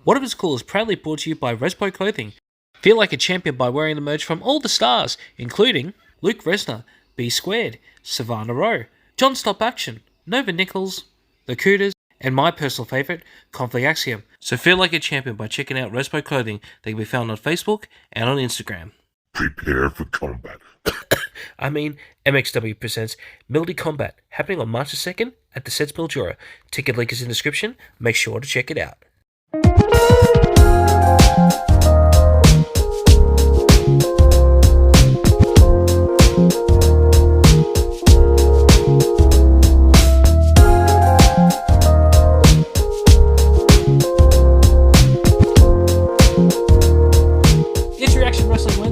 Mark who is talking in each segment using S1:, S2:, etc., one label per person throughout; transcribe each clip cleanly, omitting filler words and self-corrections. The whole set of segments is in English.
S1: What If It's Cool is proudly brought to you by Respo Clothing. Feel like a champion by wearing the merch from all the stars, including Luke Resner, B Squared, Savannah Rowe, John Stop Action, Nova Nichols, The Cooters, and my personal favourite, Conflict Axiom. So feel like a champion by checking out Respo Clothing. They can be found on Facebook and on Instagram.
S2: Prepare for combat.
S1: MXW presents Mildy Combat, happening on March the 2nd at the Sets Mildura. Ticket link is in the description. Make sure to check it out.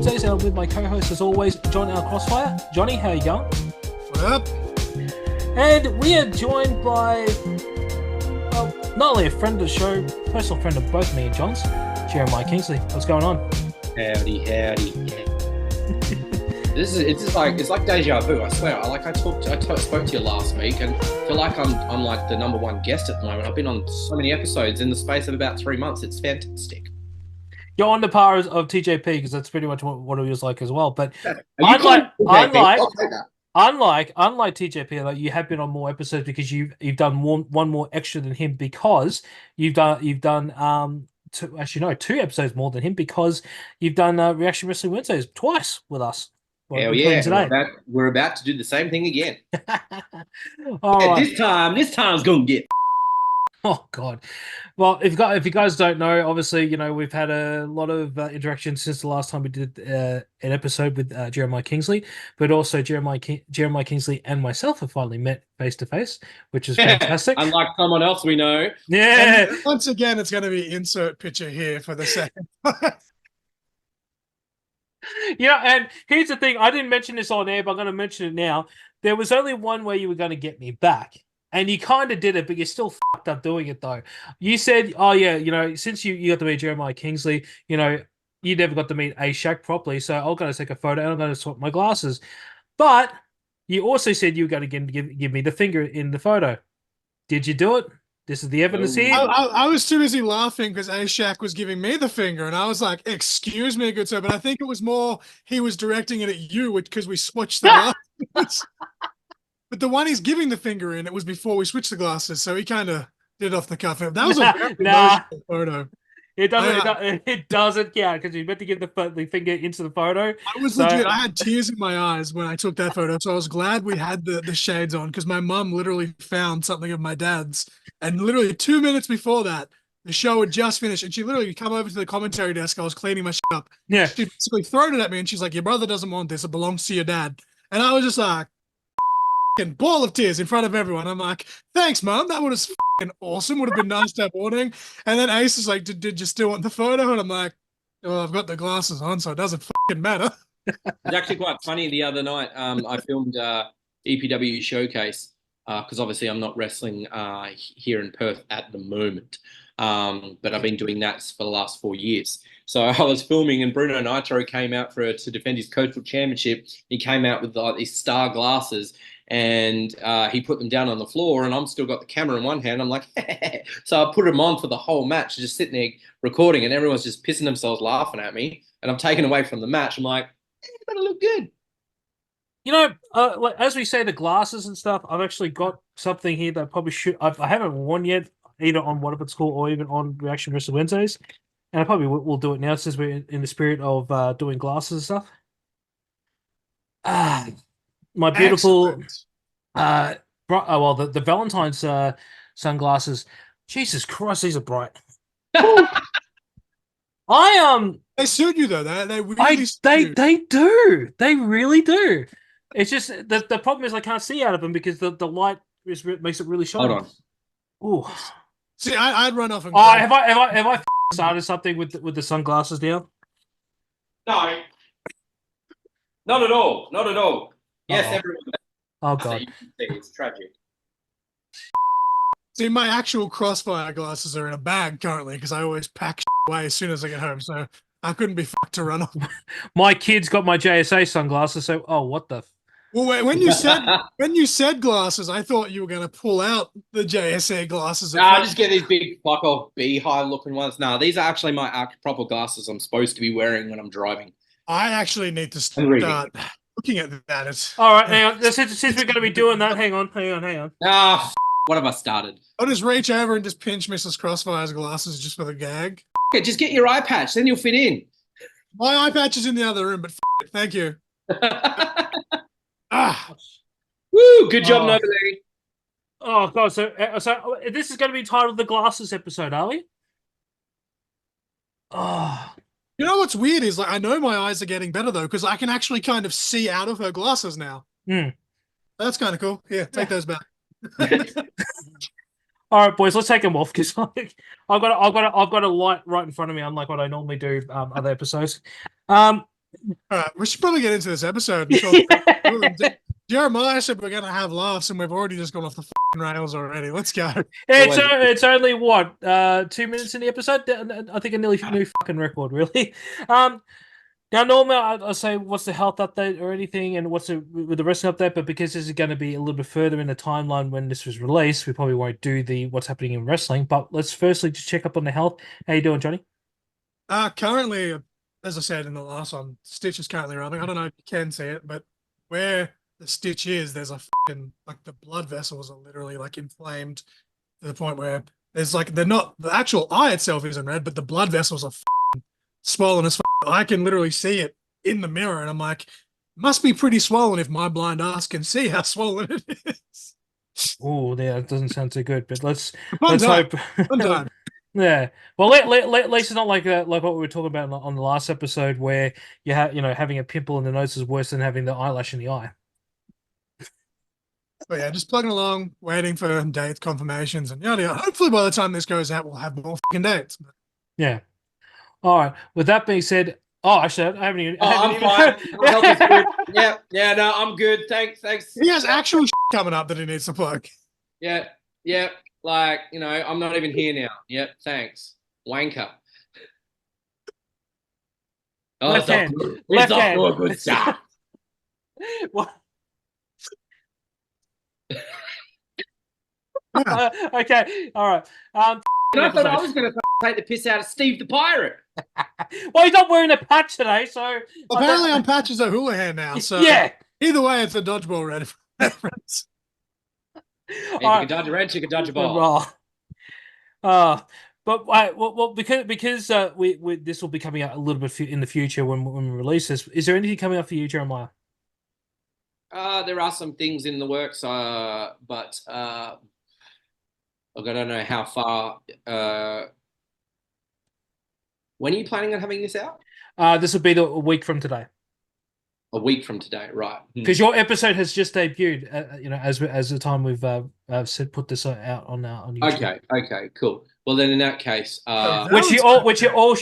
S1: And I'm with my co-host as always, John L. Crossfire. Johnny, how you going?
S3: What up?
S1: And we are joined by, well, not only a friend of the show, personal friend of both me and John's, Jeremiah Kingsley. What's going on?
S4: Howdy. It's like deja vu. I swear. I spoke to you last week, and feel like I'm like the number one guest at the moment. I've been on so many episodes in the space of about 3 months. It's fantastic.
S1: You're on the par of TJP because that's pretty much what it was like as well. But
S4: unlike
S1: TJP, like, you have been on more episodes because you've done one more extra than him, because you've done two episodes more than him, because you've done Reaction Wrestling Wednesdays twice with us.
S4: Hell yeah! Today. We're about to do the same thing again.
S1: Right.
S4: This time's gonna get.
S1: Oh God! Well, if you guys don't know, obviously, we've had a lot of interaction since the last time we did an episode with Jeremiah Kingsley, but also Jeremiah Kingsley and myself have finally met face to face, which is fantastic.
S4: Unlike someone else we know.
S1: Yeah.
S3: And once again, it's going to be insert picture here for the second.
S1: And here's the thing: I didn't mention this on air, but I'm going to mention it now. There was only one way you were going to get me back. And you kind of did it, but you're still fucked up doing it, though. You said, oh, yeah, since you got to meet Jeremiah Kingsley, you never got to meet A-Shack properly, so I'm going to take a photo and I'm going to swap my glasses. But you also said you were going to give me the finger in the photo. Did you do it? This is the evidence here.
S3: I was too busy laughing because A-Shack was giving me the finger, and I was like, excuse me, good sir, but I think it was more he was directing it at you because we switched the glasses. But the one he's giving the finger in, it was before we switched the glasses, so he kind of did it off the cuff. That was a very emotional photo.
S1: It doesn't count because you meant to give the finger into the photo.
S3: I was legit. I had tears in my eyes when I took that photo, so I was glad we had the shades on, because my mum literally found something of my dad's, and literally 2 minutes before that, the show had just finished, and she literally come over to the commentary desk. I was cleaning my shit up.
S1: Yeah,
S3: she basically thrown it at me, and she's like, "Your brother doesn't want this. It belongs to your dad." And I was just like, ball of tears in front of everyone. I'm like, thanks, Mom. That was awesome. Would have been nice to have warning. And then Ace is like, did you still want the photo? And I'm like, well, I've got the glasses on, so it doesn't matter.
S4: It's actually quite funny. The other night, I filmed EPW Showcase because obviously I'm not wrestling here in Perth at the moment, but I've been doing that for the last 4 years. So I was filming, and Bruno Nitro came out to defend his Coachable Championship. He came out with these star glasses, and he put them down on the floor, and I'm still got the camera in one hand. I'm like, so I put them on for the whole match, just sitting there recording, and everyone's just pissing themselves laughing at me, and I'm taken away from the match. I'm like, but I look good.
S1: Like, as we say, the glasses and stuff, I've actually got something here that I probably should. I haven't worn yet, either on What If It's Cool or even on Reaction Wrestling Wednesdays. And I probably will do it now since we're in the spirit of doing glasses and stuff. My beautiful, the Valentine's sunglasses. Jesus Christ, these are bright.
S3: They suit you though. They really
S1: they do. They really do. It's just the problem is I can't see out of them because the light makes it really shiny.
S4: Hold on.
S3: Ooh. See, I'd run off and.
S1: Have I started something with the sunglasses now?
S4: No, not at all. Not at all. Yes, everyone.
S1: Oh God,
S4: it's tragic.
S3: See, my actual Crossfire glasses are in a bag currently because I always pack away as soon as I get home, so I couldn't be fucked to run off.
S1: My kids got my JSA sunglasses, so what the?
S3: Well, when you said glasses, I thought you were going to pull out the JSA glasses.
S4: I just get these big fuck off beehive looking ones. No, these are actually my proper glasses I'm supposed to be wearing when I'm driving.
S3: I actually need to
S4: reading.
S3: start looking at that.
S1: All right, hang on. Since we're going to be doing that, hang on.
S4: What have I started?
S3: I'll just reach over and just pinch Mrs. Crossfire's glasses just for the gag.
S4: Okay, just get your eye patch, then you'll fit in.
S3: My eye patch is in the other room, but it. Thank you.
S4: Woo! Good job, Nobody.
S1: Oh god, so this is going to be titled the glasses episode, are we? Oh.
S3: You know what's weird is, like, I know my eyes are getting better though, because I can actually kind of see out of her glasses now. That's kind of cool. Yeah, take those back.
S1: All right, boys, let's take them off because I've got a light right in front of me, unlike what I normally do other episodes.
S3: All right, we should probably get into this episode. Jeremiah said we're going to have laughs, and we've already just gone off the fucking rails already. Let's go.
S1: It's only what 2 minutes in the episode. I think a nearly new fucking record, really. Now, normally I'll say what's the health update or anything, and what's with the wrestling update. But because this is going to be a little bit further in the timeline when this was released, we probably won't do the what's happening in wrestling. But let's firstly just check up on the health. How you doing, Johnny?
S3: Currently, as I said in the last one, Stitch is currently rubbing. I don't know if you can see it, but where the stitch is, there's a fucking, like, the blood vessels are literally like inflamed to the point where there's like, they're not, the actual eye itself isn't red, but the blood vessels are swollen as fuck. I can literally see it in the mirror, and I'm like, must be pretty swollen if my blind ass can see how swollen it is.
S1: Oh, yeah, that doesn't sound too good. But let's
S3: hope.
S1: Yeah. Well, at least it's not like what we were talking about on the last episode, where you have having a pimple in the nose is worse than having the eyelash in the eye.
S3: But yeah, just plugging along, waiting for dates, confirmations, and yada yada. Hopefully, by the time this goes out, we'll have more fucking dates.
S1: Yeah. All right. With that being said, actually, I haven't even.
S4: I'm fine. My health is good. Yeah, no, I'm good. Thanks.
S3: He has actual shit coming up that he needs to plug.
S4: Yeah. Like, I'm not even here now. Yep, thanks. Wanker. Oh,
S1: Left hand.
S4: It's off to a good start.
S1: What? Okay. All right.
S4: I thought I was going to take the piss out of Steve the Pirate.
S1: Well, he's not wearing a patch today, so
S3: apparently I'm Patches O'Houlihan now. So
S1: yeah.
S3: Either way, it's a dodgeball reference.
S4: You can dodge a wrench, you can dodge a ball.
S1: But because we this will be coming out a little bit in the future when we release this. Is there anything coming up for you, Jeremiah?
S4: There are some things in the works, but look, I don't know how far. When are you planning on having this out?
S1: This will be a week from today.
S4: A week from today, right?
S1: Because your episode has just debuted. As the time we've said put this out on YouTube.
S4: Okay, cool. Well, then in that case,
S1: which you all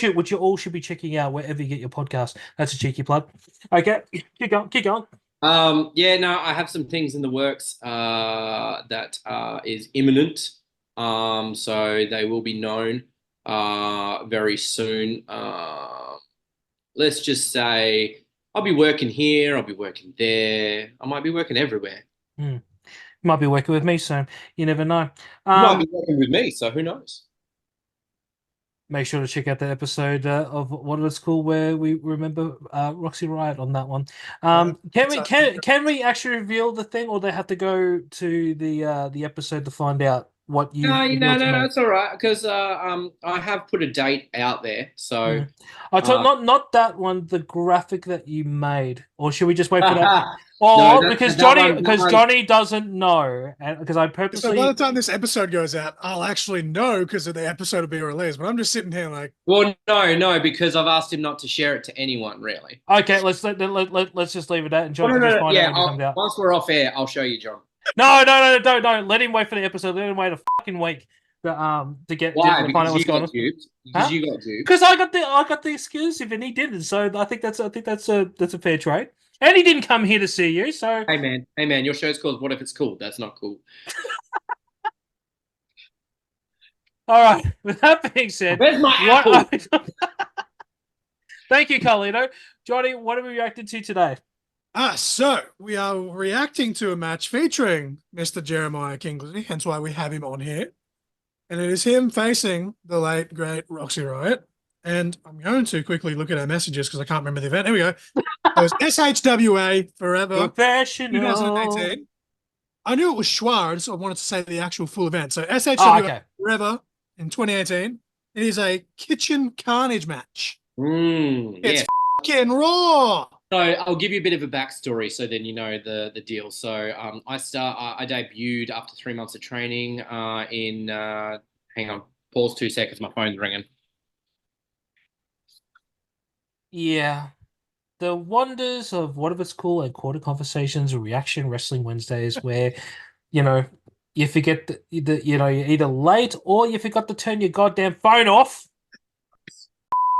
S1: should be checking out wherever you get your podcast. That's a cheeky plug. Okay, keep going.
S4: Yeah, no, I have some things in the works that is imminent. So they will be known very soon. Let's just say I'll be working here, I'll be working there, I might be working everywhere.
S1: You might be working with me soon. You never know.
S4: You might be working with me, so who knows?
S1: Make sure to check out the episode of what it's called where we remember Roxy Ryot on that one. Can we actually reveal the thing, or they have to go to the episode to find out what you? No,
S4: it's all right because I have put a date out there. So
S1: I thought not that one, the graphic that you made, or should we just wait for that? Oh, because Johnny doesn't know, and because I purposely.
S3: So by the time this episode goes out, I'll actually know because the episode will be released. But I'm just sitting here like.
S4: Well, no, because I've asked him not to share it to anyone, really.
S1: Okay, let's just leave it at, and John can just find out when it comes out.
S4: Once we're off air, I'll show you, John.
S1: No, don't. Let him wait for the episode. Let him wait a fucking week to get.
S4: Why?
S1: To find out what's going on.
S4: Because you got duped.
S1: Because I got the exclusive and he didn't. So I think that's a fair trade. And he didn't come here to see you. So
S4: hey man, your show's called What If It's Cool? That's not cool.
S1: All right. With that being said,
S4: where's my apple?
S1: Thank you, Carlito. Johnny, what have we reacted to today?
S3: So we are reacting to a match featuring Mr. Jeremiah Kingsley, hence why we have him on here. And it is him facing the late, great Roxy Ryot. And I'm going to quickly look at our messages because I can't remember the event. Here we go. It was SHWA Forever
S1: Professional.
S3: 2018. I knew it was SHWA. I just wanted to say the actual full event. So
S1: Oh,
S3: SHWA
S1: okay.
S3: Forever in 2018. It is a kitchen carnage match. It's
S4: Yeah.
S3: fucking raw.
S4: So I'll give you a bit of a backstory, so then you know the deal. So I debuted after 3 months of training in. Hang on, pause 2 seconds. My phone's ringing.
S1: Yeah. The wonders of what if it's called like quarter conversations or reaction wrestling Wednesdays, where you forget that you're either late or you forgot to turn your goddamn phone off.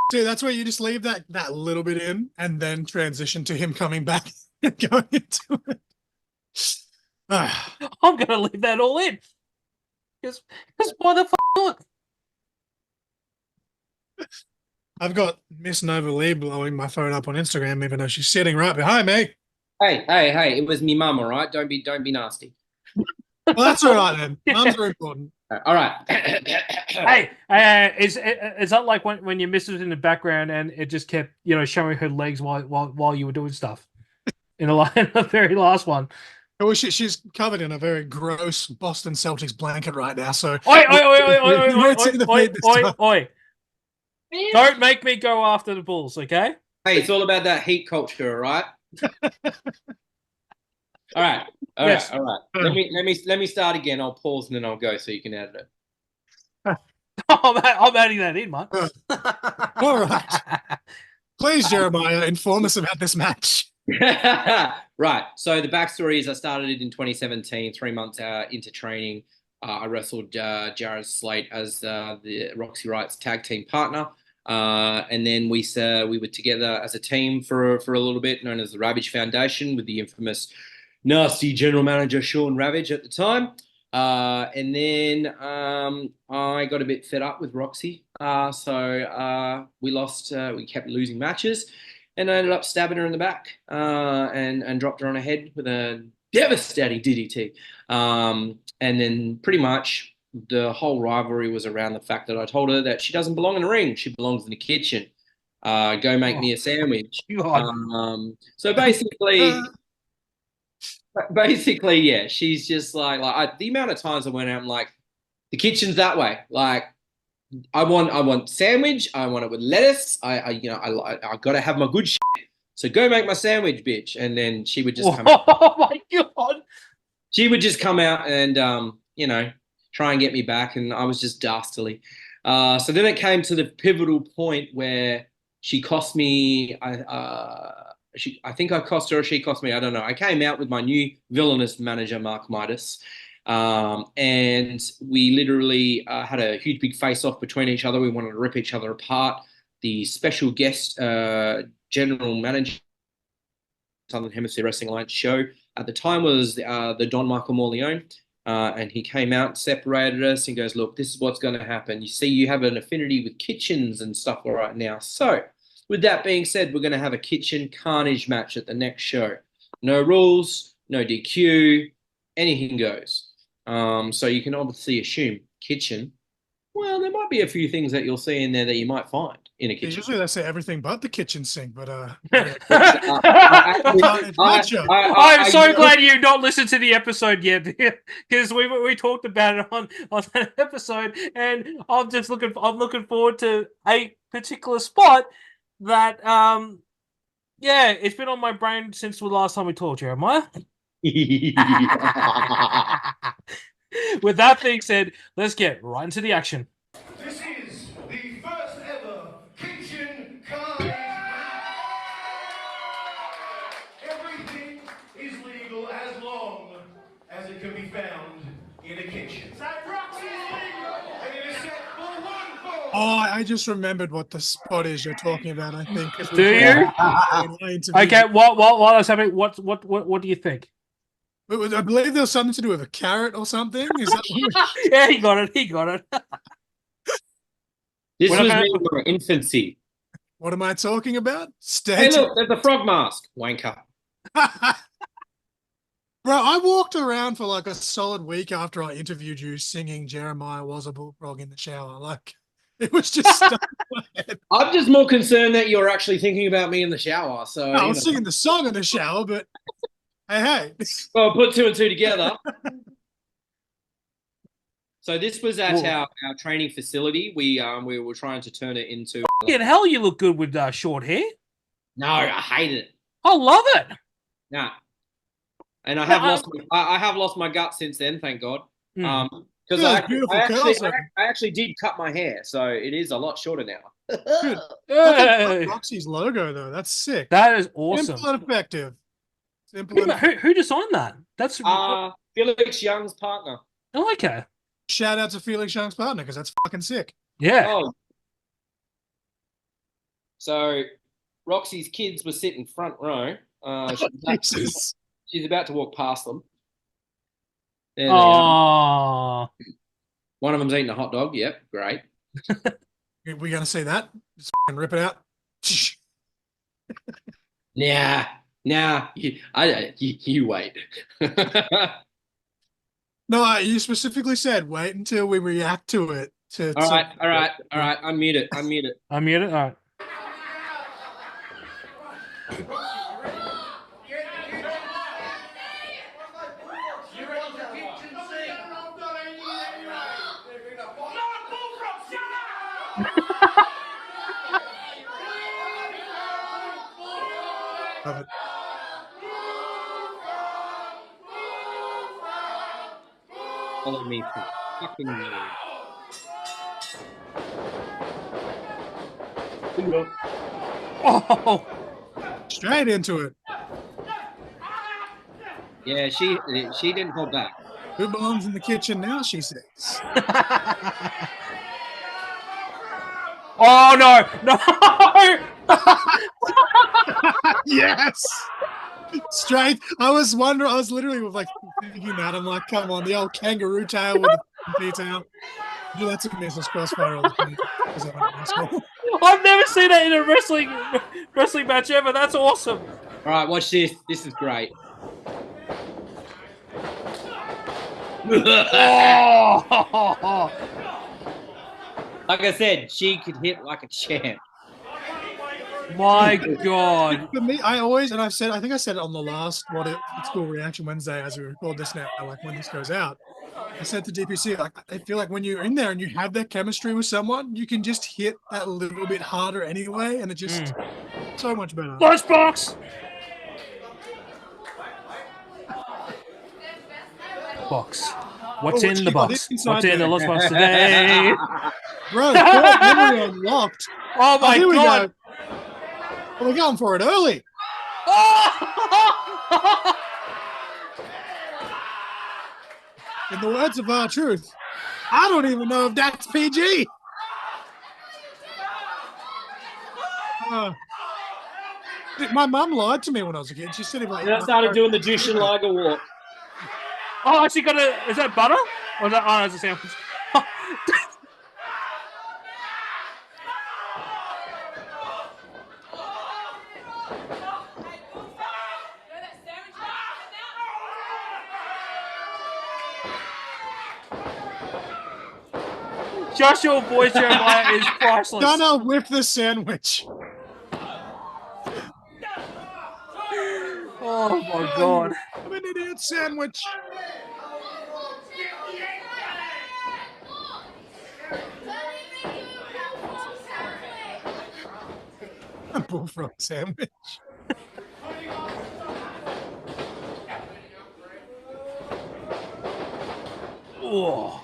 S3: Dude, that's where you just leave that little bit in and then transition to him coming back and going into it.
S1: I'm gonna leave that all in. Because why the fuck not?
S3: I've got Miss Nova Lee blowing my phone up on Instagram, even though she's sitting right behind me.
S4: Hey! It was me mum, all right. Don't be nasty.
S3: Well, that's all right then.
S1: Yeah.
S3: Mums are important.
S4: All right.
S1: Hey, is that like when your missus was in the background and it just kept showing her legs while you were doing stuff in the very last one?
S3: Well, she's covered in a very gross Boston Celtics blanket right now. So
S1: oi! Don't make me go after the Bulls, okay?
S4: Hey, it's all about that heat culture, all right? All right.
S1: Yes.
S4: All right. Let me start again. I'll pause and then I'll go so you can edit it.
S1: I'm adding that in, man.
S3: All right. Please, Jeremiah, inform us about this match.
S4: Right. So the backstory is I started it in 2017, 3 months into training. I wrestled Jared Slate as the Roxy Ryot's tag team partner. And then we were together as a team for a little bit, known as the Ravage Foundation, with the infamous nasty general manager Sean Ravage at the time. And then I got a bit fed up with Roxy. So we lost, we kept losing matches, and I ended up stabbing her in the back and dropped her on her head with a devastating DDT. And then pretty much the whole rivalry was around the fact that I told her that she doesn't belong in the ring. She belongs in the kitchen. Go make me a sandwich. So basically, yeah, she's just like the amount of times I went out and like, the kitchen's that way. Like, I want sandwich. I want it with lettuce. I got to have my good shit. So go make my sandwich, bitch. And then she would just come out.
S1: Oh my god.
S4: She would just come out and try and get me back, and I was just dastardly. So then it came to the pivotal point where she cost me. I think I cost her, or she cost me. I don't know. I came out with my new villainous manager, Mark Midas, and we literally had a huge big face-off between each other. We wanted to rip each other apart. The special guest general manager Southern Hemisphere Wrestling Alliance show at the time was the Don Michael Morleone. And he came out, separated us, and goes, look, this is what's going to happen. You see, you have an affinity with kitchens and stuff right now. So with that being said, we're going to have a kitchen carnage match at the next show. No rules, no DQ, anything goes. So you can obviously assume kitchen. Well, there might be a few things that you'll see in there that you might find in a kitchen.
S3: Usually they say everything but the kitchen sink, but
S1: I'm
S3: I'm
S1: so glad you not listened to the episode yet, because we talked about it on that episode, and I'm looking forward to a particular spot that it's been on my brain since the last time we talked, Jeremiah. With that being said, let's get right into the action.
S5: This is the first ever kitchen carnage. Everything is legal as long as it can be found in a kitchen. Roxy is legal, and it is set for one fall.
S3: Oh, I just remembered what the spot is you're talking about. I think.
S1: Do you? Okay. While I was having, what do you think?
S3: I believe there was something to do with a carrot or something. Is that
S1: Yeah, he got it.
S4: This was me in my infancy.
S3: What am I talking about?
S4: Hey, look, there's a frog mask, wanker.
S3: Bro, I walked around for like a solid week after I interviewed you singing Jeremiah Was a Bullfrog in the shower. Like, it was just stuck in my head.
S4: I'm just more concerned that you're actually thinking about me in the shower. So,
S3: I was singing the song in the shower, but hey.
S4: Well, put two and two together. So this was at
S1: Whoa.
S4: our training facility. We were trying to turn it into.
S1: Fucking hell, you look good with short hair.
S4: No, I hate it.
S1: I love it.
S4: Nah. And I have lost my gut since then, thank God.
S1: Hmm.
S4: Because
S3: Yeah,
S4: I actually did cut my hair, so it is a lot shorter now.
S3: Dude,
S1: Hey.
S3: Roxy's logo though, that's sick.
S1: That is awesome.
S3: Simple and effective. Simple and
S1: Who designed that? That's
S4: Felix Young's partner.
S1: I like her.
S3: Shout out to Felix Young's partner because that's fucking sick.
S1: Yeah.
S4: Oh. So Roxy's kids were sitting front row. She's about to walk past them. There they are.
S1: Oh.
S4: One of them's eating a hot dog. Yep, great.
S3: We gonna see that? Just fucking rip it out.
S4: Nah. You wait.
S3: No, you specifically said wait until we react to it.
S4: All right. Unmute it.
S1: I'm muted. All right.
S3: Love it.
S4: Follow me for fucking years.
S1: Oh.
S3: Straight into it.
S4: Yeah, she didn't hold back.
S3: Who belongs in the kitchen now, she says.
S1: Oh no!
S3: Yes. Straight. I was literally like thinking that. I'm like, come on, the old kangaroo tail with the detail. Do that to Mrs. Crossfire all the time.
S1: I've never seen that in a wrestling match ever. That's awesome.
S4: All right, watch this. This is great.
S1: Oh.
S4: Like I said, she could hit like a champ.
S1: My God.
S3: For me, I think I said it on the last It's Cool Reaction Wednesday as we record this now, like when this goes out. I said to DPC, like, I feel like when you're in there and you have that chemistry with someone, you can just hit that little bit harder anyway, and it just so much better.
S1: Lunchbox. Box. What's in the box? What's in the lunchbox today?
S3: Bro, court memory unlocked.
S1: Oh my
S3: here we
S1: God.
S3: go. Well, we're going for it early.
S1: Oh!
S3: In the words of our truth, I don't even know if that's PG. My mum lied to me when I was a kid. She said,
S4: I started doing the Jushin Liger walk.
S1: Oh, she got a. Is that butter? Or is that? Oh, no, it's a sandwich. Joshua Boy Jeremiah is priceless.
S3: Donna with the sandwich.
S1: Oh my God.
S3: I'm an idiot sandwich. A bullfrog sandwich.
S1: Oh.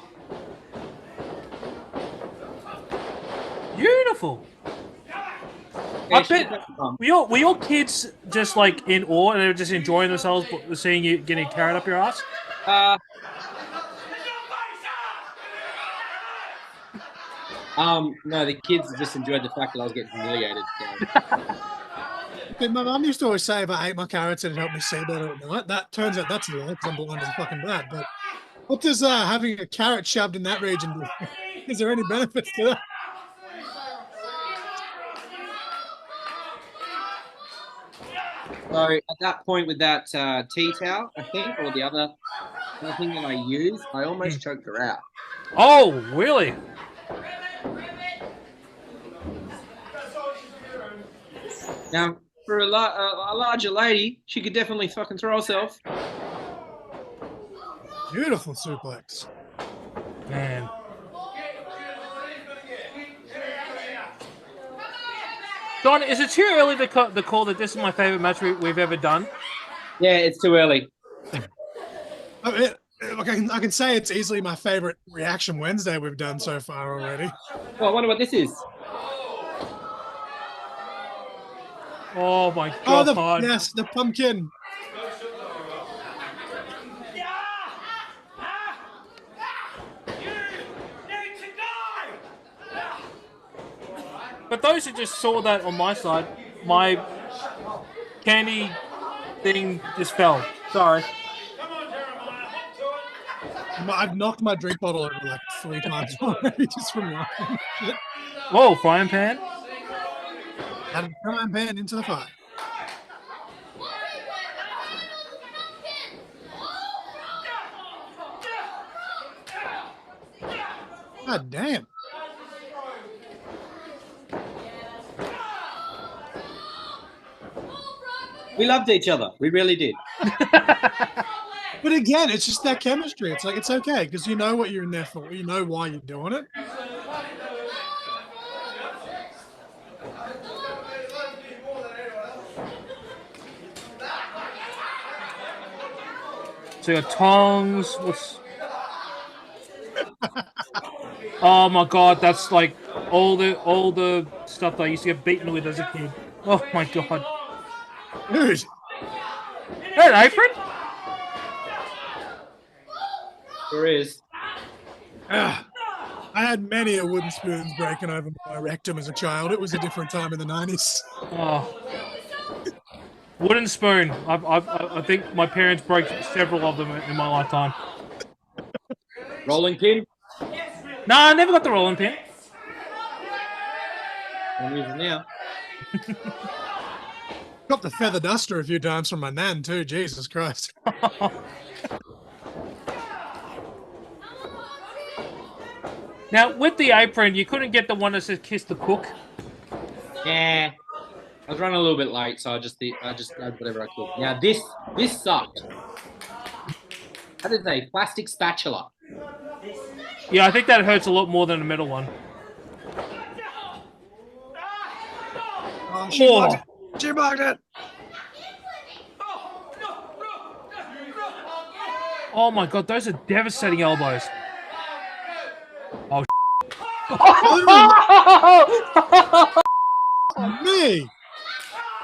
S1: Beautiful. I bet were your kids just like in awe and they were just enjoying themselves seeing you getting carried up your ass?
S4: No, the kids just enjoyed the fact that I was getting humiliated.
S3: My mum used to always say if I ate my carrots it'd help me see better at night. That turns out that's a lie because I'm blind as a fucking bat. But what does having a carrot shoved in that region do? Is there any benefits to that?
S4: So at that point with that tea towel, I think, or the other thing that I used, I almost choked her out.
S1: Oh, really?
S4: Now, for a larger lady, she could definitely fucking throw herself.
S3: Beautiful suplex.
S1: Man. Don, is it too early to call that this is my favorite match we've ever done?
S4: Yeah, it's too early.
S3: I can say it's easily my favorite Reaction Wednesday we've done so far already.
S4: Well, I wonder what this is.
S1: Oh my
S3: Oh,
S1: god!
S3: yes, the pumpkin.
S1: But those who just saw that on my side, my candy thing just fell. Sorry.
S3: I've knocked my drink bottle over like 3 times already just from laughing.
S1: Whoa, frying pan.
S3: And come on, pan into the fire. God damn.
S4: We loved each other. We really did.
S3: But again, it's just that chemistry. It's like, it's okay because you know what you're in there for. You know why you're doing it.
S1: So you got tongs. What's... Oh my god, that's like all the stuff that I used to get beaten with as a kid. Oh my god.
S3: Dude.
S1: Hey, apron?
S4: There is.
S3: I had many a wooden spoons breaking over my rectum as a child. It was a different time in the 90s.
S1: Oh. Wooden spoon. I think my parents broke several of them in my lifetime.
S4: Rolling pin?
S1: Nah, I never got the rolling pin.
S4: I'm using now.
S3: Got the feather duster a few times from my nan too. Jesus Christ.
S1: Now, with the apron, you couldn't get the one that says "Kiss the Cook."
S4: Yeah. I was running a little bit late, so I just grabbed whatever I could. Now this sucked. That is a plastic spatula.
S1: Yeah, I think that hurts a lot more than the metal one.
S3: Oh, she blocked it. She blocked it.
S1: Oh my god, those are devastating elbows. Oh,
S3: Me.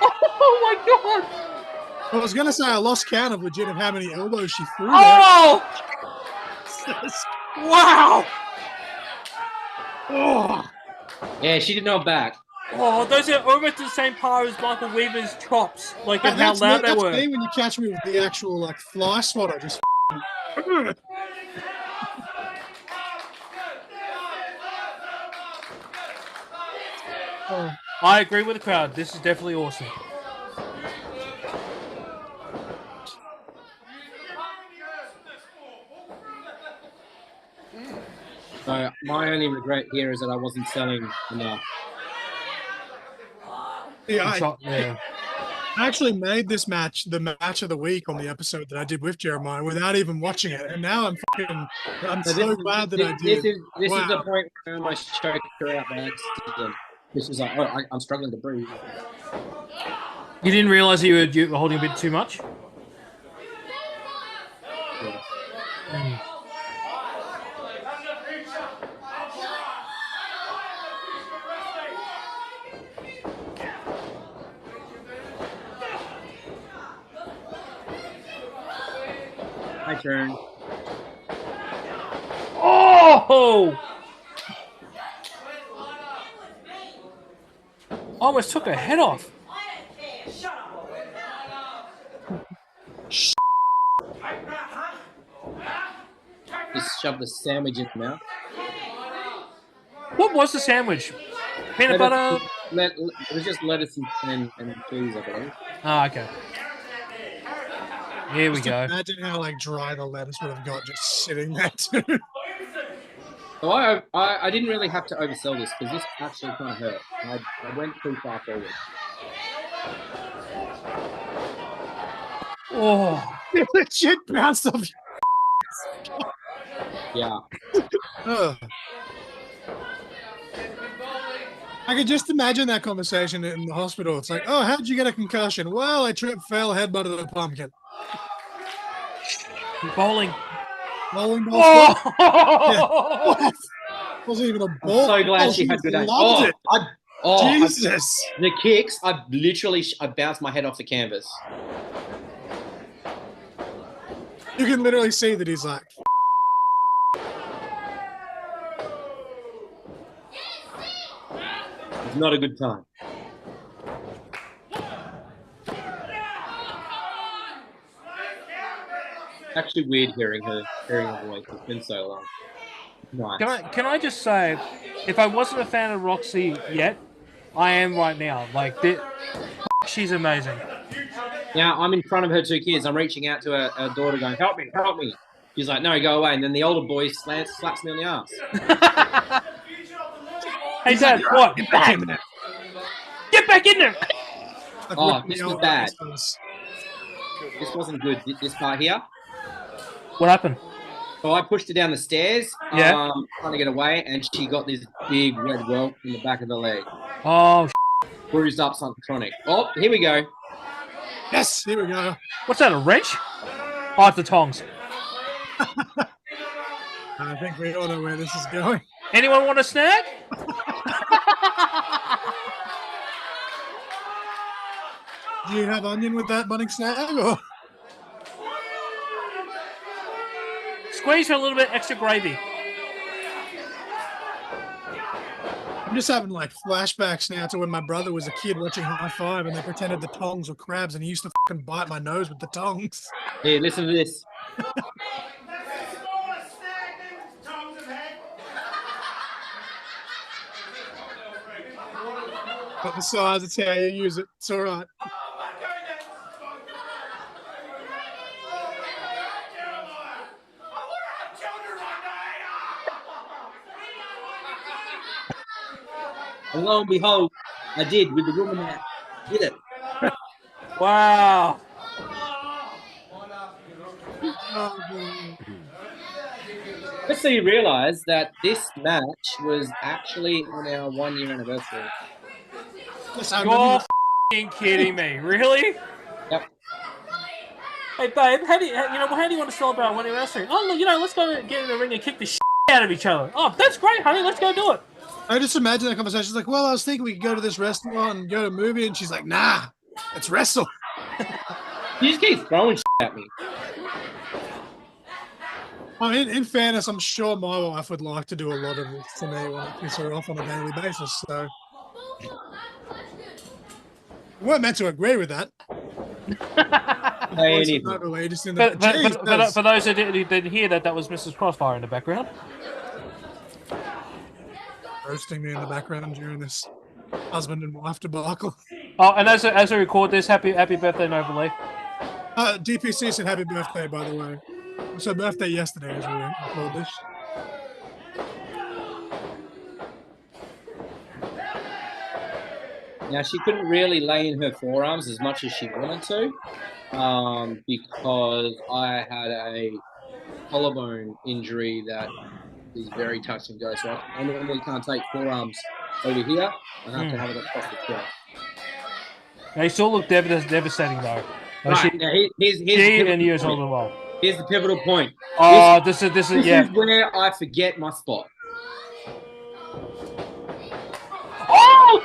S1: oh my god!
S3: I was gonna say I lost count of legit of how many elbows she threw there.
S1: Oh! Wow!
S3: Oh.
S4: Yeah, she did not back.
S1: Oh, those are almost the same power as Michael Weaver's chops. Like, and how loud they were.
S3: That's me when you catch me with the actual, like, fly swatter. Just
S1: Oh. I agree with the crowd. This is definitely awesome.
S4: So my only regret here is that I wasn't selling enough.
S3: yeah,
S1: Yeah.
S3: I actually made this match the match of the week on the episode that I did with Jeremiah without even watching it, and now I'm so glad that I did.
S4: This
S3: Wow.
S4: is the point where I almost choked her out by accident. This is like, oh, I'm struggling to breathe.
S1: You didn't realize you were holding a bit too much?
S4: Yeah. My turn.
S1: Oh! Almost took her head off.
S4: Just shoved the sandwich in her mouth.
S1: What was the sandwich? Peanut butter.
S4: It was just lettuce and cheese, I believe.
S1: Oh, okay. Here we
S3: Just
S1: go.
S3: imagine how like dry the lettuce would have got just sitting there too.
S4: So I didn't really have to oversell this because this actually kind of hurt. I went too far forward.
S1: Oh,
S3: It legit bounced off.
S4: Yeah.
S3: Ugh. I could just imagine that conversation in the hospital. It's like, oh, how'd you get a concussion? Well, I tripped, fell, headbutted a pumpkin.
S1: bowling.
S3: Bowling ball spot?
S1: Oh!
S3: Yeah. Wasn't even a
S4: I'm
S3: ball.
S4: so glad
S3: Oh,
S4: she had good aim.
S3: loved it. Jesus.
S4: The kicks, I bounced my head off the canvas.
S3: You can literally see that he's like,
S4: It's not a good time. Actually weird hearing her voice. It's been so long. Nice.
S1: Can I just say, if I wasn't a fan of Roxy yet, I am right now. Like, she's amazing.
S4: Now I'm in front of her 2 kids. I'm reaching out to her daughter going, help me, help me. She's like, no, go away. And then the older boy slaps me on the ass.
S1: Hey, Dad, what?
S3: get back in there.
S1: Get back in there!
S3: Like,
S4: Oh,
S3: whipping
S4: this
S3: the
S4: was
S3: old
S4: bad.
S3: assholes.
S4: This wasn't good. This part here.
S1: What happened?
S4: So I pushed her down the stairs,
S1: Yeah.
S4: trying to get away, and she got this big red welt in the back of the leg.
S1: Oh,
S4: Bruised up something chronic. Oh, here we go.
S3: Yes, here we go.
S1: what's that, a wrench? Oh, it's the tongs.
S3: I think we all know where this is going.
S1: Anyone want a snack?
S3: Do you have onion with that budding snag? Or?
S1: Squeeze for a little bit extra gravy.
S3: I'm just having like flashbacks now to when my brother was a kid watching High Five and they pretended the tongs were crabs and he used to fucking bite my nose with the tongs.
S4: Here, listen to this.
S3: But the size, it's how you use it. It's all right.
S4: And lo and behold, I did with the woman that did it.
S1: Wow.
S4: Just so you realise that this match was actually on our 1-year anniversary.
S3: Yes, I
S1: You're
S3: remember that.
S1: f***ing kidding me. Really?
S4: Yep.
S1: Hey, babe, how do you want to celebrate one anniversary? Oh, look, let's go get in the ring and kick the shit out of each other. Oh, that's great, honey. Let's go do it.
S3: I just imagine that conversation. She's like, well, I was thinking we could go to this restaurant and go to a movie. And she's like, nah, it's wrestle.
S4: You just keep throwing shit at me.
S3: I mean, in fairness, I'm sure my wife would like to do a lot of this to me when I piss her off on a daily basis. So we weren't meant to agree with that.
S4: Hey,
S3: Not really, just in the,
S1: For those who didn't hear that was Mrs. Crossfire in the background.
S3: roasting me in the background during this husband and wife debacle.
S1: Oh, and as I record this, happy birthday, Novalee.
S3: DPC said happy birthday, by the way. It was her birthday yesterday as we record this.
S4: Now, she couldn't really lay in her forearms as much as she wanted to because I had a collarbone injury that is very touch and go. So I normally can't take forearms over here. I have to have it across the chest.
S1: They still look devastating, though.
S4: Right, now here's
S1: and you as well.
S4: Here's the pivotal point.
S1: Oh, this is
S4: This
S1: yeah.
S4: is where I forget my spot.
S1: Oh!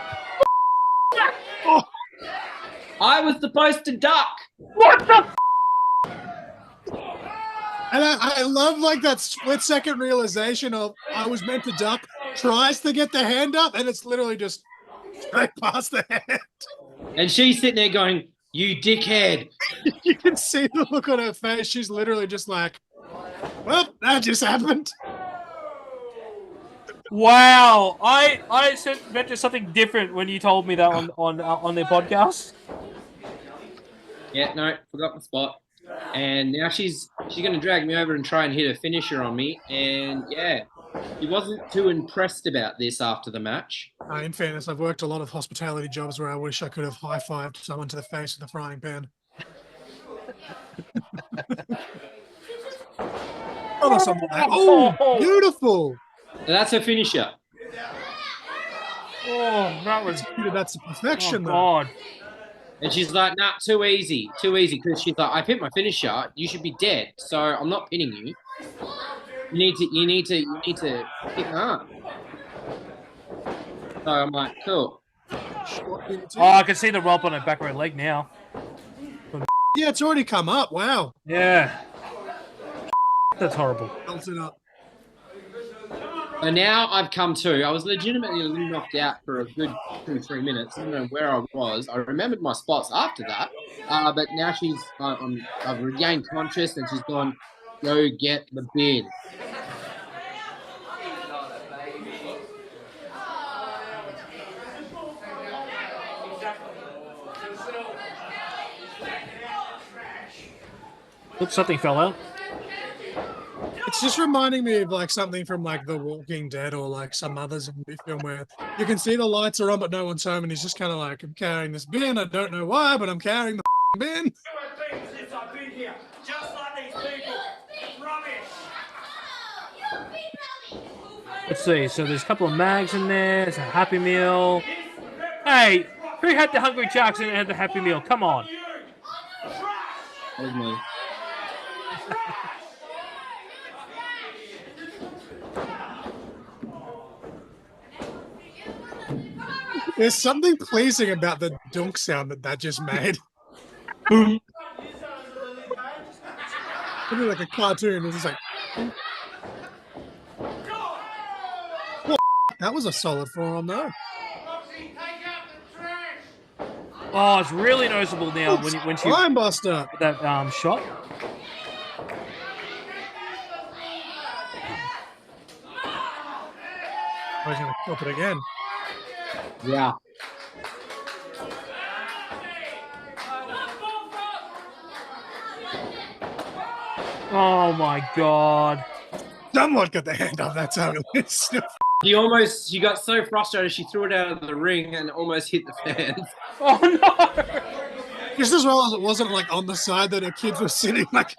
S4: I was supposed to duck.
S1: What the?
S3: And I love like that split second realization of I was meant to duck, tries to get the hand up, and it's literally just straight past the hand.
S4: And she's sitting there going, "You dickhead."
S3: You can see the look on her face. She's literally just like, well, that just happened.
S1: Wow, I mentioned something different when you told me that on the podcast.
S4: Yeah, no, forgot the spot. And now she's going to drag me over and try and hit a finisher on me. And yeah, she wasn't too impressed about this after the match.
S3: In fairness, I've worked a lot of hospitality jobs where I wish I could have high-fived someone to the face with a frying pan. Oh, that's not that. Oh, beautiful.
S4: So that's her finisher.
S1: Oh, that was
S3: That's perfection, though.
S1: God.
S4: And she's like, nah, too easy. Because she's like, I've hit my finisher. You should be dead. So I'm not pinning you. You need to hit my arm. So I'm like, cool.
S1: Oh, I can see the rope on her back of her leg now.
S3: Yeah, it's already come up. Wow.
S1: Yeah. That's horrible.
S3: Built it up.
S4: So now I've come to. I was legitimately a little knocked out for a good 2 or 3 minutes. I don't know where I was. I remembered my spots after that. But now I've regained conscious and she's gone, go get the bin.
S1: Oops, something fell out.
S3: It's just reminding me of like something from like The Walking Dead or like some other zombie film where you can see the lights are on but no one's home and he's just kind of like, I'm carrying this bin. I don't know why, but I'm carrying the bin.
S5: Things since I've been here, just like these people. Rubbish.
S1: Let's see. So there's a couple of mags in there. There's a Happy Meal. Hey, who had the Hungry Jacks and had the Happy Meal? Come on.
S4: That was me.
S3: There's something pleasing about the dunk sound that just made. Boom. Maybe like a cartoon. It's just like. Whoa, that was a solid forearm, though.
S1: Oh, it's really noticeable now when she
S3: Line buster.
S1: that shot.
S3: I was gonna flip it again.
S4: Yeah.
S1: Oh my God.
S3: Someone got the hand off that time.
S4: She got so frustrated she threw it out of the ring and almost hit the fans.
S1: Oh no.
S3: Just as well as it wasn't like on the side that her kids were sitting like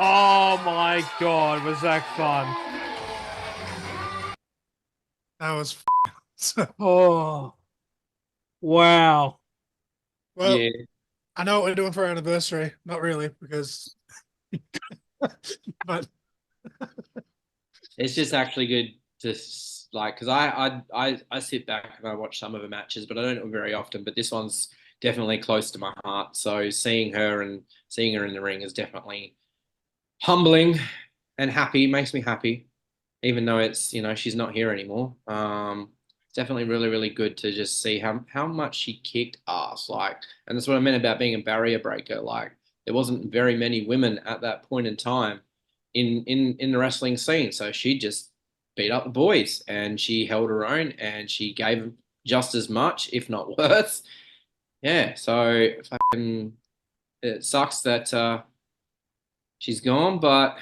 S1: Oh my God, was that fun?
S3: that was
S1: Oh. Wow.
S3: well,
S4: Yeah.
S3: I know what we're doing for our anniversary. Not really, because but
S4: It's just actually good to like, because I sit back and I watch some of the matches, but I don't do it very often. But this one's definitely close to my heart. So seeing her in the ring is definitely humbling and happy. Makes me happy, even though it's she's not here anymore. It's definitely really really good to just see how much she kicked ass. Like, and that's what I meant about being a barrier breaker. Like, there wasn't very many women at that point in time in the wrestling scene. So she just beat up the boys and she held her own and she gave just as much, if not worse. Yeah, so fucking, it sucks that she's gone, but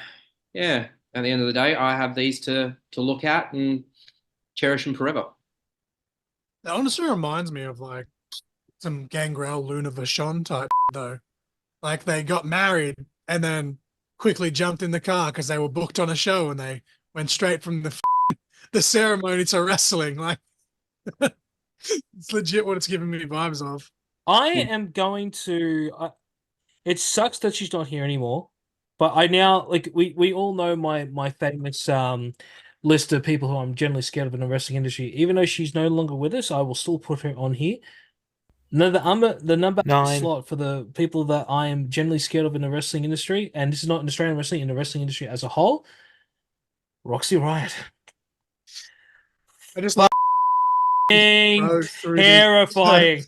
S4: yeah, at the end of the day, I have these to look at and cherish them forever.
S3: that honestly reminds me of like some Gangrel Luna Vachon type though. Like they got married and then quickly jumped in the car because they were booked on a show and they went straight from the ceremony to wrestling. Like it's legit what it's giving me vibes of.
S1: I am going to. It sucks that she's not here anymore, but I now like we all know my famous list of people who I'm generally scared of in the wrestling industry. Even though she's no longer with us, I will still put her on here. No, the number 9 slot for the people that I am generally scared of in the wrestling industry, and this is not in Australian wrestling, in the wrestling industry as a whole. Roxy Ryot.
S3: I just like
S1: Terrifying.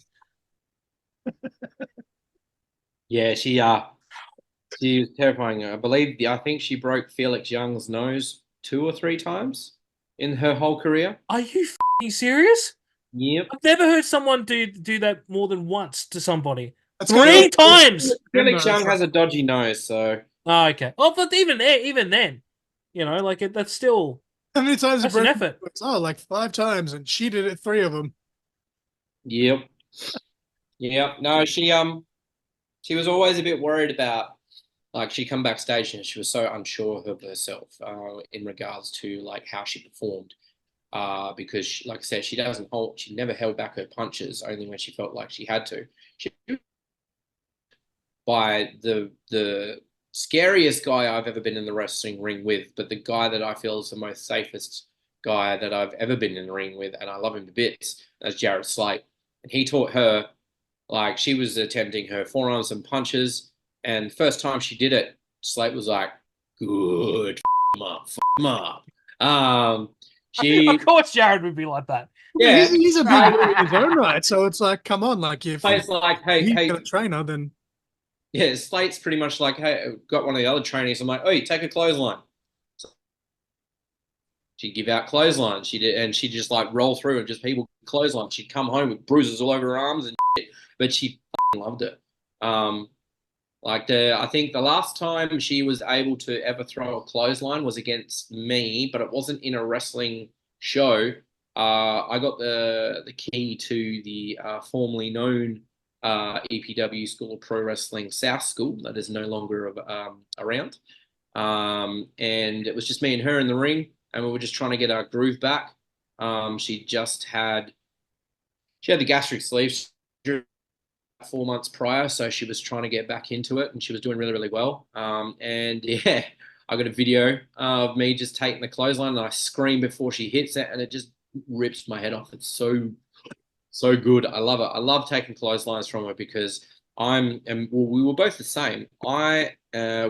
S4: Yeah, she was terrifying. I think she broke Felix Young's nose 2 or 3 times in her whole career.
S1: Are you f***ing serious?
S4: Yep.
S1: I've never heard someone do that more than once to somebody.
S3: That's
S1: 3 times.
S4: Felix Young has a dodgy nose, so
S1: Oh, okay. Oh, but even then, you know, like that's still
S3: How many times
S1: that's
S3: did
S1: an
S3: Brandon
S1: effort.
S3: do it? Oh, like 5 times, and she did it 3 of them.
S4: yep. Yep. No, she was always a bit worried about, like, she come backstage and she was so unsure of herself in regards to like how she performed. Because like I said, she never held back her punches, only when she felt like she had to. She, by the scariest guy I've ever been in the wrestling ring with, but the guy that I feel is the most safest guy that I've ever been in the ring with, and I love him to bits, that's Jared Slate. And he taught her, like, she was attempting her forearms and punches, and first time she did it, Slate was like, good, f him up.
S1: Of course, Jared would be like that.
S4: Yeah,
S3: He's a big boy in his own right, so it's like, come on, like if
S4: Slate's like,
S3: he's
S4: hey,
S3: got a trainer, then
S4: yeah, Slate's pretty much like, hey, got one of the other trainees. I'm like, oh, you take a clothesline. So she'd give out clotheslines. She did, and she'd just like roll through and just people clothesline. She'd come home with bruises all over her arms and shit, but she loved it. I think the last time she was able to ever throw a clothesline was against me, but it wasn't in a wrestling show. I got the key to the formerly known EPW School of Pro Wrestling South School that is no longer around. And it was just me and her in the ring, and we were just trying to get our groove back. She had the gastric sleeve 4 months prior, so she was trying to get back into it, and she was doing really, really well. And yeah, I got a video of me just taking the clothesline, and I scream before she hits it, and it just rips my head off. It's so good. I love it. I love taking clotheslines from her because we were both the same.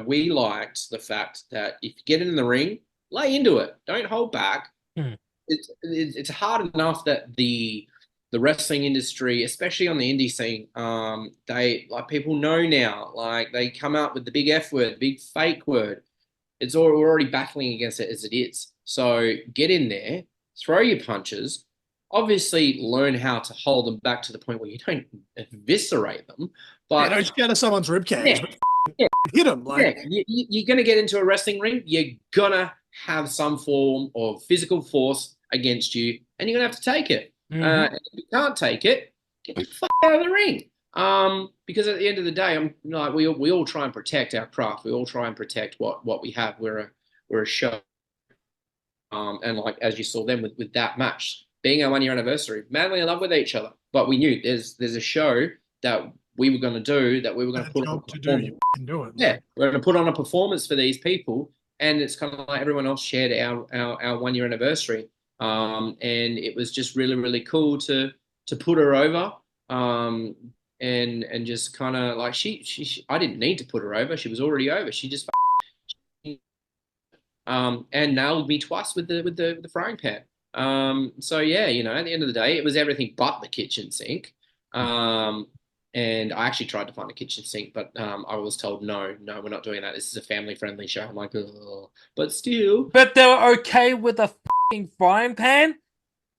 S4: We liked the fact that if you get in the ring, lay into it. Don't hold back. It's hard enough that the wrestling industry, especially on the indie scene, they like people know now. Like they come out with the big F word, the big fake word. We're already battling against it as it is. So get in there, throw your punches. Obviously, learn how to hold them back to the point where you don't eviscerate them. But
S3: don't shatter someone's ribcage.
S4: Yeah.
S3: Hit them. Like,
S4: yeah, you're going to get into a wrestling ring. You're going to have some form of physical force against you, and you're going to have to take it. If you can't take it, get the fuck out of the ring. Because at the end of the day, I'm like we all try and protect our craft. We all try and protect what we have. We're a show. And like as you saw them with that match being our 1 year anniversary, madly in love with each other. But we knew there's a show that we were going to do, that we were going to put on a performance.
S3: You can do it.
S4: Yeah, we're going to put on a performance for these people, and it's kind of like everyone else shared our 1 year anniversary. And it was just really, really cool to put her over. And just kind of like I didn't need to put her over. She was already over. She just and nailed me twice with the frying pan. So yeah, at the end of the day, it was everything but the kitchen sink. And I actually tried to find a kitchen sink, but I was told no, we're not doing that. This is a family-friendly show. I'm like, oh, but still.
S1: But they were okay with a fucking frying pan.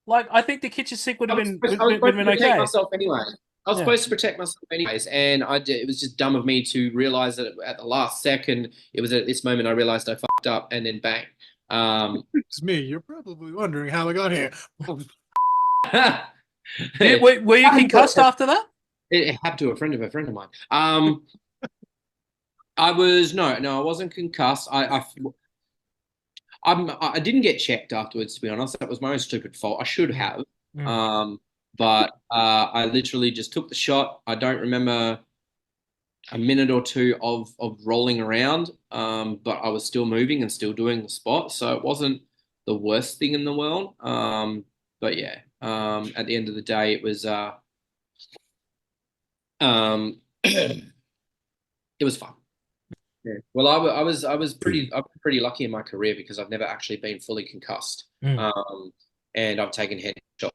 S1: Like, I think the kitchen sink would have been okay.
S4: Myself anyway. I was supposed to protect myself anyways, and it was just dumb of me to realize that at the last second, it was at this moment I realized I fucked up, and then bang.
S3: It's me. You're probably wondering how I got here.
S1: Were you concussed after that?
S4: It happened to a friend of mine. I wasn't concussed. I didn't get checked afterwards, to be honest. That was my own stupid fault. I should have. But I literally just took the shot. I don't remember a minute or two of rolling around, but I was still moving and still doing the spot. So it wasn't the worst thing in the world. But yeah, at the end of the day, it was it was fun. Yeah. Well, I was pretty lucky in my career because I've never actually been fully concussed. And I've taken headshots.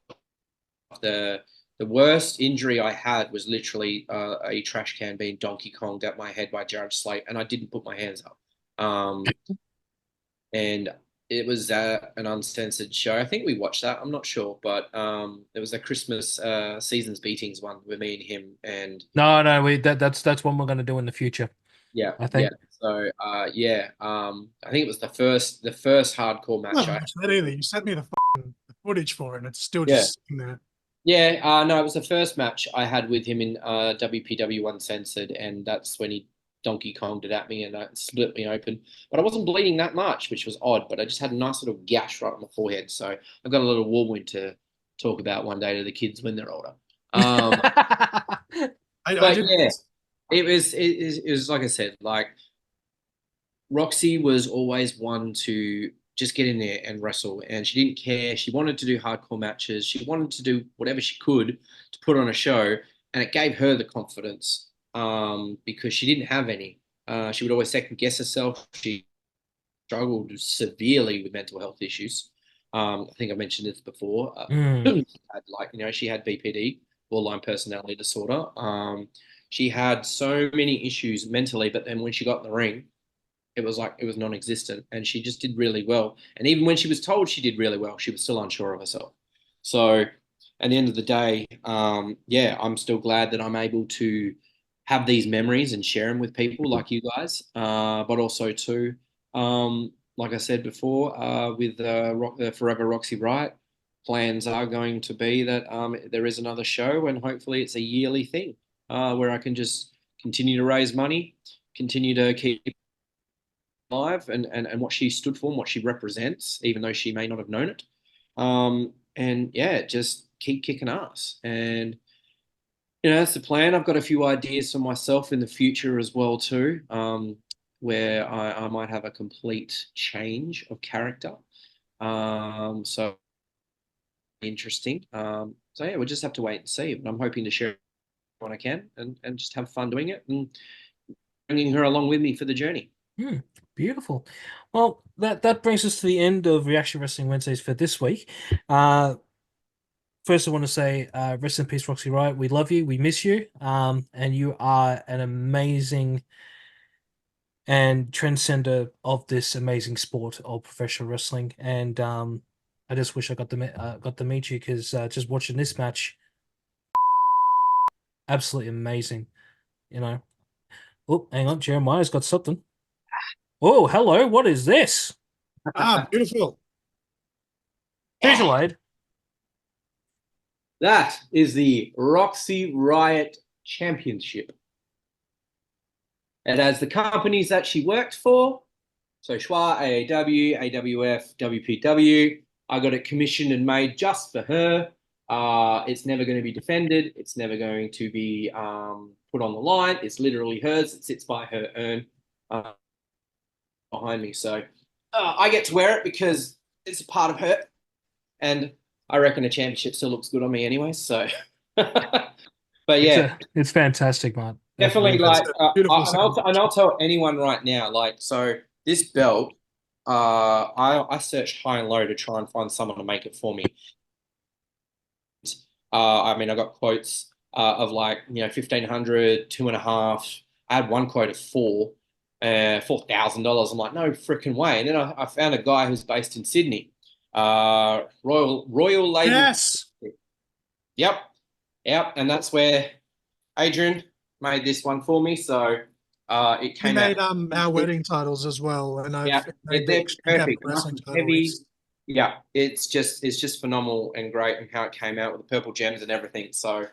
S4: The worst injury I had was literally a trash can being Donkey Konged at my head by Jared Slate, and I didn't put my hands up. And it was an uncensored show. I think we watched that. I'm not sure, but there was a Christmas Seasons Beatings one with me and him, and
S1: No, that's one we're going to do in the future.
S4: yeah,
S1: I think.
S4: yeah. So I think it was the first hardcore
S3: I
S4: match.
S3: don't watch that either. You sent me the footage for it, and it's still
S4: Yeah.
S3: just sitting there.
S4: Yeah, no, it was the first match I had with him in WPW Uncensored, and that's when he Donkey Konged it at me and split me open. But I wasn't bleeding that much, which was odd, but I just had a nice little gash right on my forehead. So I've got a little war wound to talk about one day to the kids when they're older.
S3: I
S4: But
S3: didn't.
S4: yeah, it was like I said, like Roxy was always one to just get in there and wrestle, and she didn't care. She wanted to do hardcore matches. She wanted to do whatever she could to put on a show, and it gave her the confidence because she didn't have any. She would always second guess herself. She struggled severely with mental health issues. I think I mentioned this before. She had BPD, borderline personality disorder. She had so many issues mentally, but then when she got in the ring, it was like it was non-existent, and she just did really well. And even when she was told she did really well, she was still unsure of herself. So at the end of the day, I'm still glad that I'm able to have these memories and share them with people like you guys. But also too, like I said before, with Forever Roxy Ryot, plans are going to be that there is another show, and hopefully it's a yearly thing where I can just continue to raise money, continue to keep alive and what she stood for and what she represents, even though she may not have known it. And yeah, just keep kicking ass. And that's the plan. I've got a few ideas for myself in the future as well too, where I might have a complete change of character. So interesting. So yeah, we'll just have to wait and see. But I'm hoping to share when I can and just have fun doing it and bringing her along with me for the journey.
S1: Beautiful. Well, that brings us to the end of Reaction Wrestling Wednesdays for this week. First, I want to say, rest in peace, Roxy Ryot. We love you. We miss you. And you are an amazing and transcender of this amazing sport of professional wrestling. And I just wish I got to meet you, because just watching this match, absolutely amazing. Oh, hang on, Jeremiah's got something. Oh, hello. What is this?
S3: Beautiful.
S1: Visual aid.
S4: That is the Roxy Ryot Championship. It has the companies that she worked for. So SHWA, AAW, AWF, WPW. I got it commissioned and made just for her. It's never going to be defended. It's never going to be put on the line. It's literally hers. It sits by her urn behind me. So I get to wear it because it's a part of her. And I reckon a championship still looks good on me anyway. So, but yeah,
S1: it's fantastic, man.
S4: Definitely. Like,
S3: beautiful.
S4: I'll tell anyone right now. Like, so this belt, I searched high and low to try and find someone to make it for me. I mean, I got quotes of like, $1,500, $2.5. I had one quote of $4,000. I'm like, no freaking way. And then I found a guy who's based in Sydney, Royal Label.
S3: Yes.
S4: Yep. And that's where Adrian made this one for me. So it came
S3: He made
S4: out.
S3: our wedding titles as well, and
S4: Yeah, they're perfect.
S3: Wrestling
S4: Heavy.
S3: titles.
S4: Yeah, it's just phenomenal and great, and how it came out with the purple gems and everything. So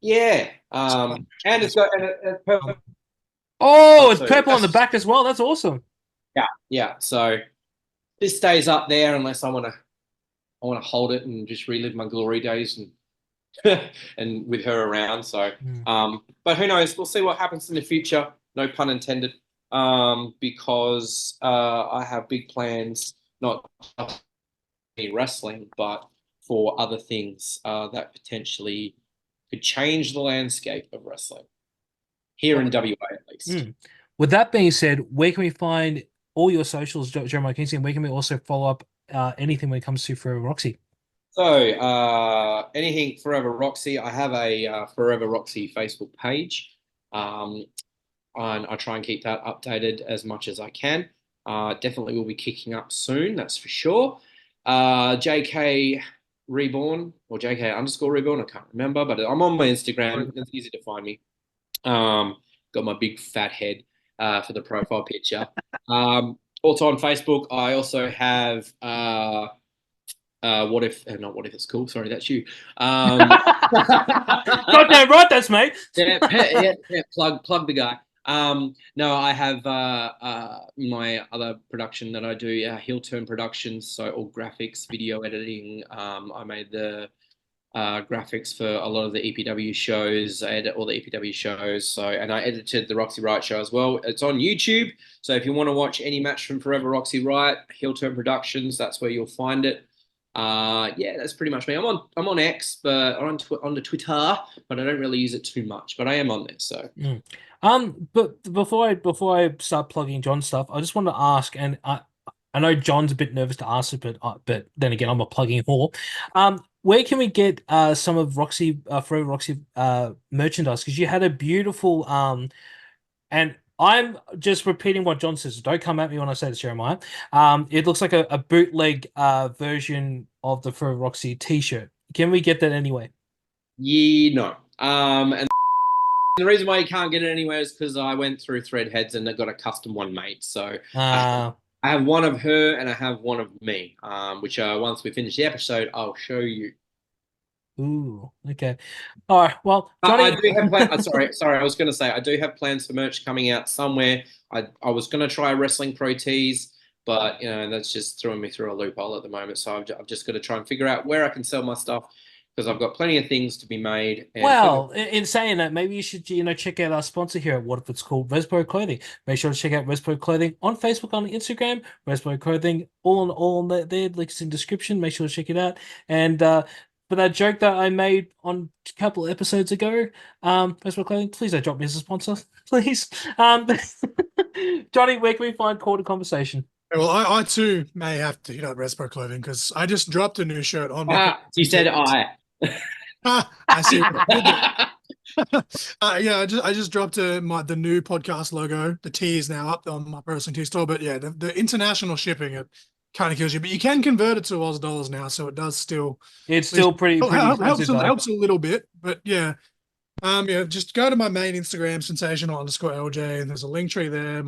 S4: yeah, and it's got purple.
S1: Oh, it's purple on the back as well. That's awesome.
S4: Yeah. So this stays up there unless I want to hold it and just relive my glory days and and with her around. So but who knows? We'll see what happens in the future. No pun intended. Because I have big plans, not just in wrestling, but for other things that potentially could change the landscape of wrestling here in WA, at least.
S1: With that being said, where can we find all your socials, Jeremiah Kingsley, and where can we also follow up anything when it comes to for Roxy?
S4: So, anything Forever Roxy. I have a Forever Roxy Facebook page. And I try and keep that updated as much as I can. Definitely will be kicking up soon, that's for sure. JK Reborn or JK underscore Reborn, I can't remember, but I'm on my Instagram. It's easy to find me. Got my big fat head for the profile picture. Also on Facebook, I also have what if not what if it's cool? Sorry, that's you.
S1: Goddamn right, that's me.
S4: Plug the guy. No, I have my other production that I do, Heel Turn Productions, so all graphics, video editing. I made the graphics for a lot of the EPW shows. I edit all the EPW shows. So, and I edited the Roxy Ryot show as well. It's on YouTube. So if you want to watch any match from Forever Roxy Ryot, Heel Turn Productions, that's where you'll find it. Yeah, that's pretty much me. I'm on X, but on the Twitter, but I don't really use it too much. But I am on there. So.
S1: But before I start plugging John's stuff, I just want to ask, and I know John's a bit nervous to ask it, but then again, I'm a plugging whore. Where can we get some of Roxy Forever Roxy merchandise? Because you had a beautiful and I'm just repeating what John says. Don't come at me when I say this, Jeremiah. It looks like a bootleg version of the Forever Roxy t-shirt. Can we get that anyway?
S4: Yeah, no. And the reason why you can't get it anywhere is because I went through Threadheads and I got a custom one made. So I have one of her and I have one of me, which once we finish the episode, I'll show you.
S1: Ooh, okay. All right. Well, Johnny...
S4: I do have plans. Sorry. I was going to say I do have plans for merch coming out somewhere. I was going to try a Wrestling Pro tees, but that's just throwing me through a loophole at the moment. So I've just got to try and figure out where I can sell my stuff because I've got plenty of things to be made. And
S1: well, in saying that, maybe you should check out our sponsor here at What If It's called Respo Clothing. Make sure to check out Respo Clothing on Facebook, on Instagram. Respo Clothing, all on there. Links in the description. Make sure to check it out. And for that joke that I made on a couple of episodes ago, Respo Clothing, please don't drop me as a sponsor, please. Johnny, where can we find Quarter Conversation?
S3: Well, I too may have to hit up Respo Clothing because I just dropped a new shirt on my.
S4: You said I.
S3: I see what I did there. Yeah, I just dropped the new podcast logo. The tee is now up on my personal tee store, but yeah, the international shipping it kind of kills you. But you can convert it to Oz dollars now, so it does still.
S1: It's still pretty
S3: helps a little bit, but yeah. Just go to my main Instagram, sensational_LJ, and there's a link tree there.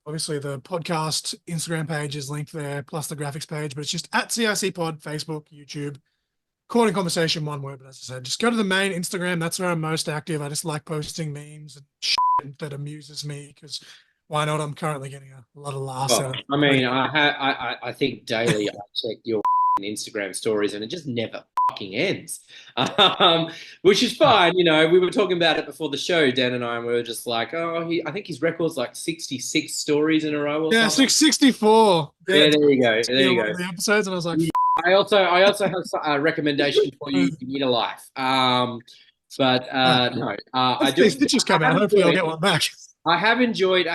S3: Obviously the podcast Instagram page is linked there, plus the graphics page, but it's just at CIC Pod, Facebook, YouTube. Quarter Conversation, one word, but as I said, just go to the main Instagram. That's where I'm most active. I just like posting memes and shit that amuses me because why not? I'm currently getting a lot of laughs out of it.
S4: I mean, I think daily I check your Instagram stories and it just never fucking ends, which is fine. We were talking about it before the show, Dan and I, and we were just like, I think his record's like 66 stories in a row or something.
S3: 64.
S4: Yeah, there you go.
S3: The episodes, and I was like,
S4: I also have a recommendation for you. You need a life. No, I do.
S3: Stitches come out. Hopefully, I'll get one back.
S4: I have enjoyed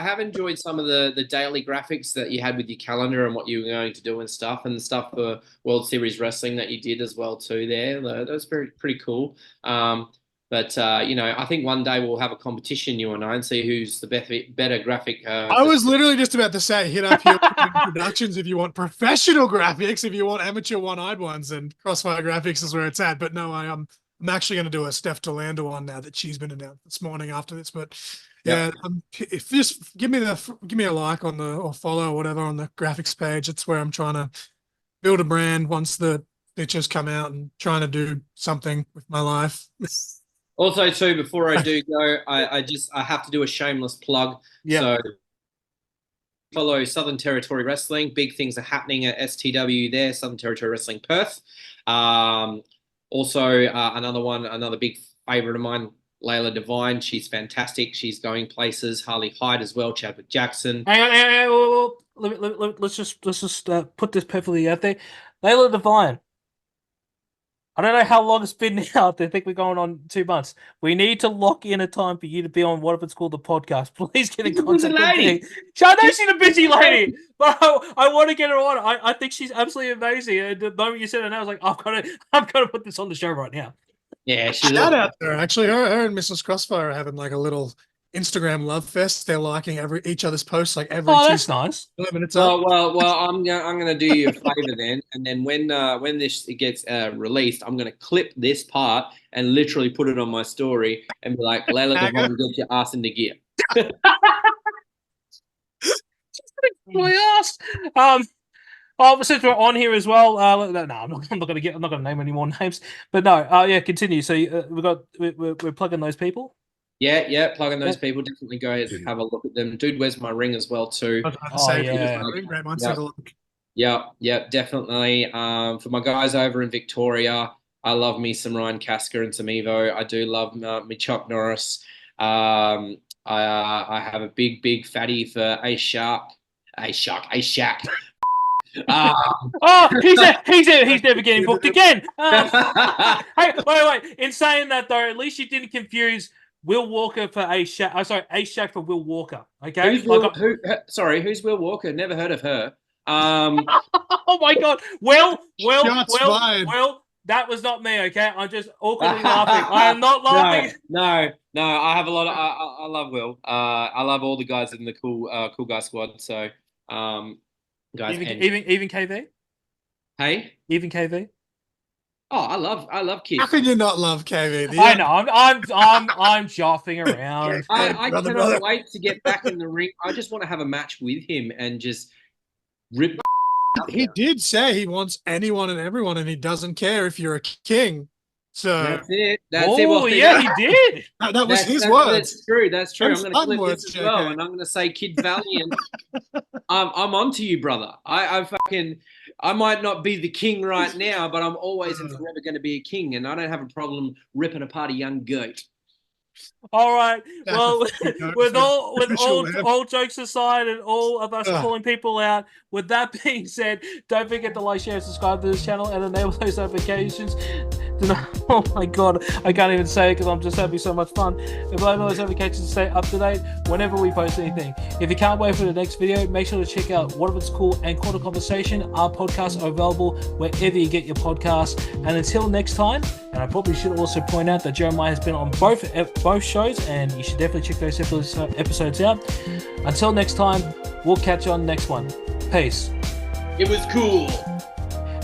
S4: some of the daily graphics that you had with your calendar and what you were going to do and stuff for World Series Wrestling that you did as well too. There, that was pretty cool. I think one day we'll have a competition, you and I, and see who's the better graphic.
S3: I was literally just about to say, hit up your productions if you want professional graphics, if you want amateur one-eyed ones, and Crossfire Graphics is where it's at. But no, I'm actually going to do a Steph DeLanda one now that she's been announced this morning after this. But yeah, if just give me a like on or follow or whatever on the graphics page. It's where I'm trying to build a brand once the pictures come out and trying to do something with my life.
S4: Also, too, before I do go, I have to do a shameless plug.
S3: Yeah.
S4: So follow Southern Territory Wrestling. Big things are happening at STW there, Southern Territory Wrestling Perth. Another big favorite of mine, Layla Devine. She's fantastic. She's going places. Harley Hyde as well. Chadwick Jackson.
S1: Hang on. Let's just put this perfectly out there. Layla Devine. I don't know how long it's been now. I think we're going on 2 months. We need to lock in a time for you to be on what if it's called the podcast. Please get in
S4: She's a busy
S1: contact with
S4: lady.
S1: me. I know she's a busy lady, but I want to get her on. I think she's absolutely amazing. And the moment you said it, I was like, I've got to put this on the show right now.
S4: Yeah, she's
S3: Shout out there. Actually, her and Mrs. Crossfire are having like a little Instagram love fest. They're liking each other's posts like every
S1: Oh,
S3: two
S1: that's nice.
S3: minutes up.
S4: Well. I'm gonna do you a favor then, and then when this gets released, I'm gonna clip this part and literally put it on my story and be like, "Layla Devon, get your ass into gear."
S1: My ass. Oh, since we're on here as well, no, I'm not going to name any more names. But no, yeah, continue. So we're plugging those people.
S4: Yeah, plugging those people. Definitely go have a look at them. Dude, where's my ring as well too?
S3: Great minds take a look.
S4: Yeah, definitely. For my guys over in Victoria, I love me some Ryan Kasker and some Evo. I do love me Chuck Norris. I have a big fatty for A Shaq.
S1: He's never getting booked again. Hey, wait. In saying that though, at least you didn't confuse Will Walker for A Shaq. Oh, sorry, A Shaq for Will Walker. Okay.
S4: Who's Will Walker? Never heard of her.
S1: Oh my God. Well,
S3: Shots
S1: that was not me. Okay, I'm just awkwardly laughing. I am not laughing.
S4: No. I have a lot of. I love Will. I love all the guys in the cool guy squad. So, guys,
S1: even KV.
S4: Hey,
S1: even KV.
S4: Oh, I love kids.
S3: How can you not love KV?
S1: I know. I'm joffing around.
S4: I cannot wait to get back in the ring. I just want to have a match with him and just rip.
S3: He did say he wants anyone and everyone, and he doesn't care if you're a king. So
S4: that's it.
S1: Oh, yeah, he did.
S3: That was his words.
S4: That's true. I'm going to clip this as well, and I'm going to say, Kid Valiant, I'm onto you, brother. I might not be the king right now, but I'm always and forever going to be a king, and I don't have a problem ripping apart a young goat.
S1: All right. Well, with all jokes aside and all of us calling people out, with that being said, don't forget to like, share, and subscribe to this channel and enable those notifications. Oh my God, I can't even say it because I'm just having so much fun. Enable those notifications to stay up to date whenever we post anything. If you can't wait for the next video, make sure to check out What If It's Cool and Quarter Conversation. Our podcasts are available wherever you get your podcasts. And until next time, and I probably should also point out that Jeremiah has been on both shows, and you should definitely check those episodes out. Until next time, we'll catch you on the next one. Peace.
S4: It was cool.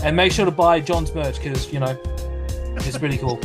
S1: And make sure to buy John's merch because, it's pretty cool.